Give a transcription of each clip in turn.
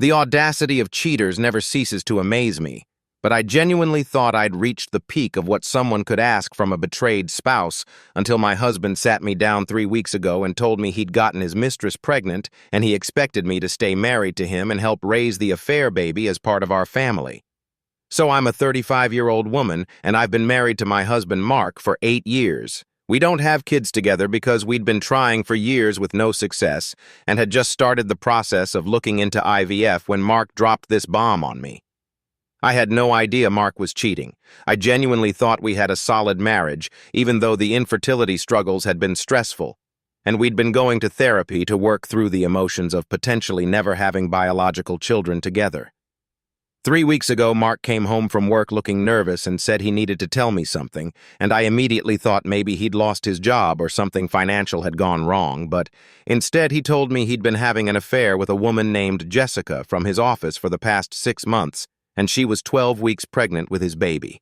The audacity of cheaters never ceases to amaze me, but I genuinely thought I'd reached the peak of what someone could ask from a betrayed spouse until my husband sat me down 3 weeks ago and told me he'd gotten his mistress pregnant and he expected me to stay married to him and help raise the affair baby as part of our family. So I'm a 35-year-old woman and I've been married to my husband Mark for 8 years. We don't have kids together because we'd been trying for years with no success and had just started the process of looking into IVF when Mark dropped this bomb on me. I had no idea Mark was cheating. I genuinely thought we had a solid marriage, even though the infertility struggles had been stressful, and we'd been going to therapy to work through the emotions of potentially never having biological children together. 3 weeks ago, Mark came home from work looking nervous and said he needed to tell me something, and I immediately thought maybe he'd lost his job or something financial had gone wrong, but instead he told me he'd been having an affair with a woman named Jessica from his office for the past 6 months, and she was 12 weeks pregnant with his baby.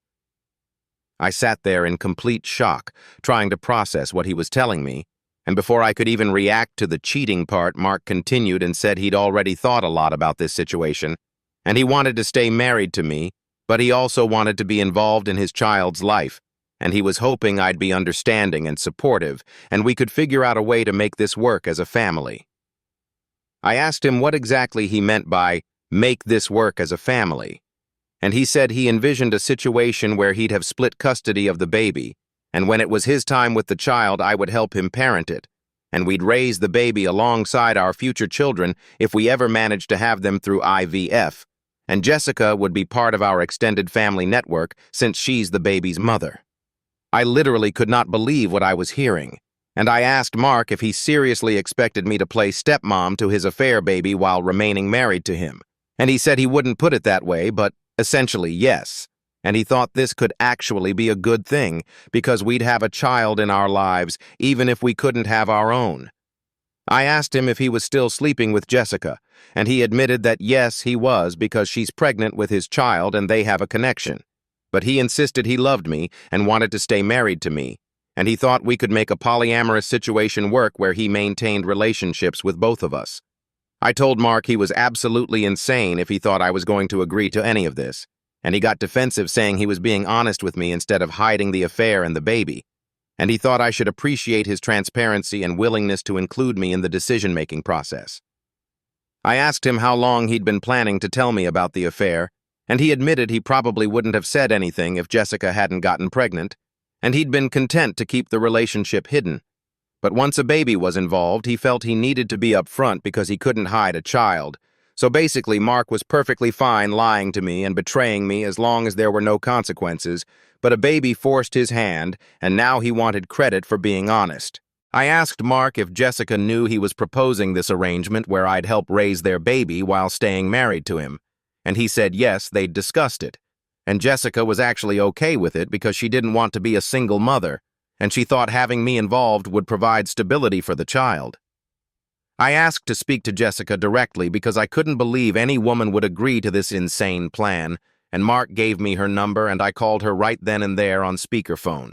I sat there in complete shock, trying to process what he was telling me, and before I could even react to the cheating part, Mark continued and said he'd already thought a lot about this situation, and he wanted to stay married to me, but he also wanted to be involved in his child's life, and he was hoping I'd be understanding and supportive, and we could figure out a way to make this work as a family. I asked him what exactly he meant by make this work as a family, and he said he envisioned a situation where he'd have split custody of the baby, and when it was his time with the child, I would help him parent it, and we'd raise the baby alongside our future children if we ever managed to have them through IVF, and Jessica would be part of our extended family network since she's the baby's mother. I literally could not believe what I was hearing, and I asked Mark if he seriously expected me to play stepmom to his affair baby while remaining married to him, and he said he wouldn't put it that way, but essentially yes, and he thought this could actually be a good thing because we'd have a child in our lives even if we couldn't have our own. I asked him if he was still sleeping with Jessica, and he admitted that yes, he was because she's pregnant with his child and they have a connection. But he insisted he loved me and wanted to stay married to me, and he thought we could make a polyamorous situation work where he maintained relationships with both of us. I told Mark he was absolutely insane if he thought I was going to agree to any of this, and he got defensive saying he was being honest with me instead of hiding the affair and the baby, and he thought I should appreciate his transparency and willingness to include me in the decision-making process. I asked him how long he'd been planning to tell me about the affair, and he admitted he probably wouldn't have said anything if Jessica hadn't gotten pregnant, and he'd been content to keep the relationship hidden. But once a baby was involved, he felt he needed to be upfront because he couldn't hide a child. So basically, Mark was perfectly fine lying to me and betraying me as long as there were no consequences, but a baby forced his hand, and now he wanted credit for being honest. I asked Mark if Jessica knew he was proposing this arrangement where I'd help raise their baby while staying married to him, and he said yes, they'd discussed it. And Jessica was actually okay with it because she didn't want to be a single mother, and she thought having me involved would provide stability for the child. I asked to speak to Jessica directly because I couldn't believe any woman would agree to this insane plan, and Mark gave me her number and I called her right then and there on speakerphone.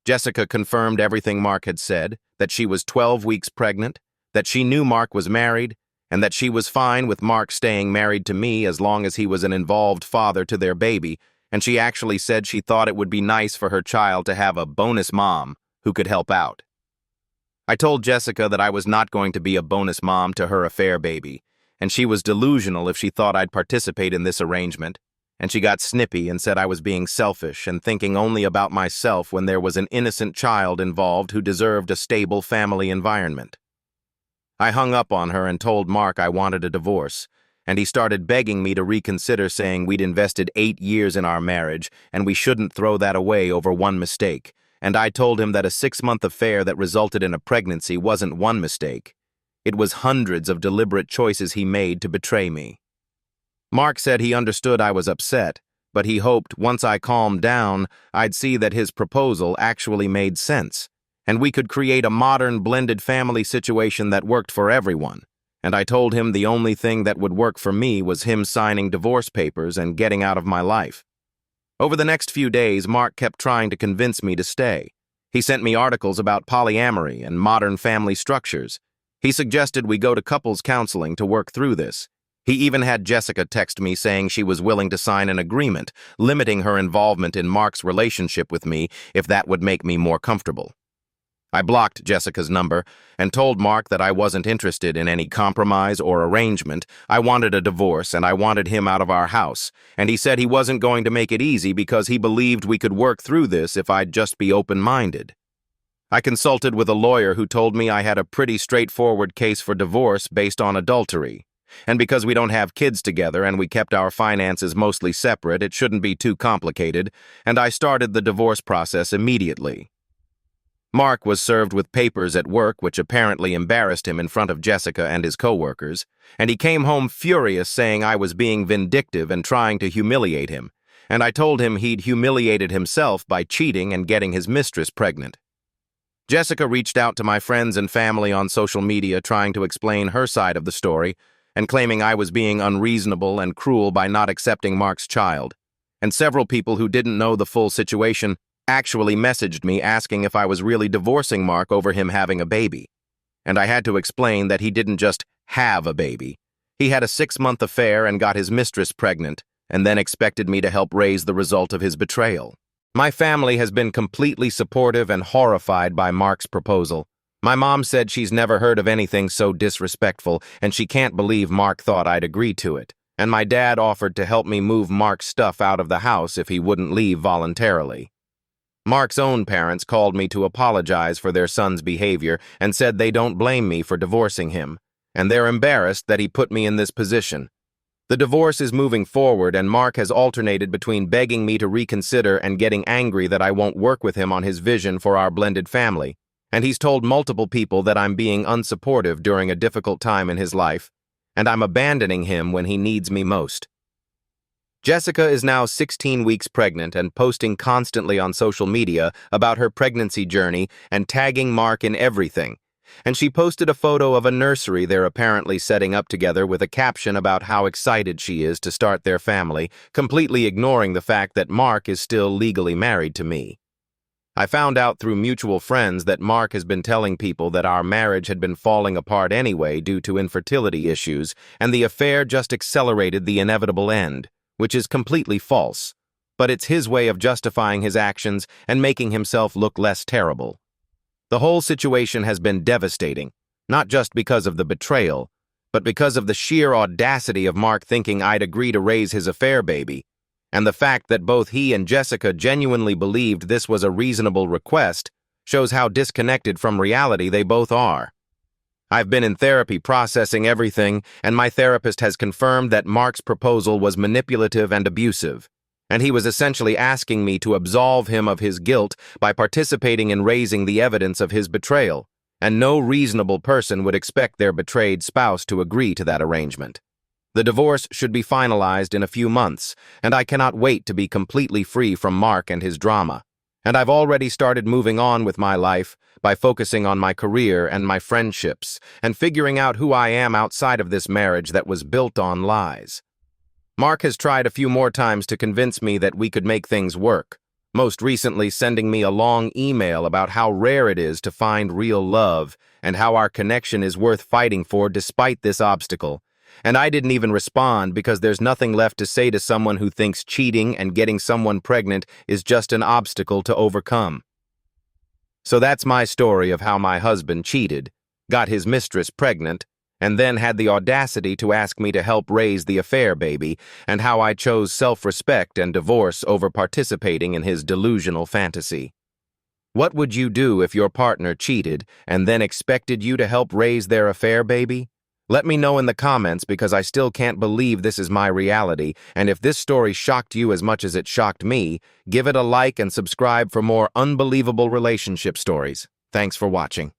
Jessica confirmed everything Mark had said, that she was 12 weeks pregnant, that she knew Mark was married, and that she was fine with Mark staying married to me as long as he was an involved father to their baby, and she actually said she thought it would be nice for her child to have a bonus mom who could help out. I told Jessica that I was not going to be a bonus mom to her affair baby, and she was delusional if she thought I'd participate in this arrangement, and she got snippy and said I was being selfish and thinking only about myself when there was an innocent child involved who deserved a stable family environment. I hung up on her and told Mark I wanted a divorce, and he started begging me to reconsider, saying we'd invested 8 years in our marriage and we shouldn't throw that away over one mistake. And I told him that a 6-month affair that resulted in a pregnancy wasn't one mistake. It was hundreds of deliberate choices he made to betray me. Mark said he understood I was upset, but he hoped once I calmed down, I'd see that his proposal actually made sense, and we could create a modern blended family situation that worked for everyone. And I told him the only thing that would work for me was him signing divorce papers and getting out of my life. Over the next few days, Mark kept trying to convince me to stay. He sent me articles about polyamory and modern family structures. He suggested we go to couples counseling to work through this. He even had Jessica text me saying she was willing to sign an agreement, limiting her involvement in Mark's relationship with me if that would make me more comfortable. I blocked Jessica's number and told Mark that I wasn't interested in any compromise or arrangement. I wanted a divorce and I wanted him out of our house, and he said he wasn't going to make it easy because he believed we could work through this if I'd just be open-minded. I consulted with a lawyer who told me I had a pretty straightforward case for divorce based on adultery. And because we don't have kids together and we kept our finances mostly separate, it shouldn't be too complicated, and I started the divorce process immediately. Mark was served with papers at work which apparently embarrassed him in front of Jessica and his coworkers, and he came home furious saying I was being vindictive and trying to humiliate him, and I told him he'd humiliated himself by cheating and getting his mistress pregnant. Jessica reached out to my friends and family on social media trying to explain her side of the story, and claiming I was being unreasonable and cruel by not accepting Mark's child. And several people who didn't know the full situation actually messaged me asking if I was really divorcing Mark over him having a baby. And I had to explain that he didn't just have a baby. He had a 6-month affair and got his mistress pregnant, and then expected me to help raise the result of his betrayal. My family has been completely supportive and horrified by Mark's proposal. My mom said she's never heard of anything so disrespectful, and she can't believe Mark thought I'd agree to it. And my dad offered to help me move Mark's stuff out of the house if he wouldn't leave voluntarily. Mark's own parents called me to apologize for their son's behavior and said they don't blame me for divorcing him, and they're embarrassed that he put me in this position. The divorce is moving forward, and Mark has alternated between begging me to reconsider and getting angry that I won't work with him on his vision for our blended family. And he's told multiple people that I'm being unsupportive during a difficult time in his life, and I'm abandoning him when he needs me most. Jessica is now 16 weeks pregnant and posting constantly on social media about her pregnancy journey and tagging Mark in everything. And she posted a photo of a nursery they're apparently setting up together with a caption about how excited she is to start their family, completely ignoring the fact that Mark is still legally married to me. I found out through mutual friends that Mark has been telling people that our marriage had been falling apart anyway due to infertility issues, and the affair just accelerated the inevitable end, which is completely false. But it's his way of justifying his actions and making himself look less terrible. The whole situation has been devastating, not just because of the betrayal, but because of the sheer audacity of Mark thinking I'd agree to raise his affair baby, and the fact that both he and Jessica genuinely believed this was a reasonable request shows how disconnected from reality they both are. I've been in therapy processing everything, and my therapist has confirmed that Mark's proposal was manipulative and abusive, and he was essentially asking me to absolve him of his guilt by participating in raising the evidence of his betrayal, and no reasonable person would expect their betrayed spouse to agree to that arrangement. The divorce should be finalized in a few months, and I cannot wait to be completely free from Mark and his drama. And I've already started moving on with my life by focusing on my career and my friendships, and figuring out who I am outside of this marriage that was built on lies. Mark has tried a few more times to convince me that we could make things work, most recently sending me a long email about how rare it is to find real love and how our connection is worth fighting for despite this obstacle. And I didn't even respond because there's nothing left to say to someone who thinks cheating and getting someone pregnant is just an obstacle to overcome. So that's my story of how my husband cheated, got his mistress pregnant, and then had the audacity to ask me to help raise the affair baby, and how I chose self-respect and divorce over participating in his delusional fantasy. What would you do if your partner cheated and then expected you to help raise their affair baby? Let me know in the comments because I still can't believe this is my reality, and if this story shocked you as much as it shocked me, give it a like and subscribe for more unbelievable relationship stories. Thanks for watching.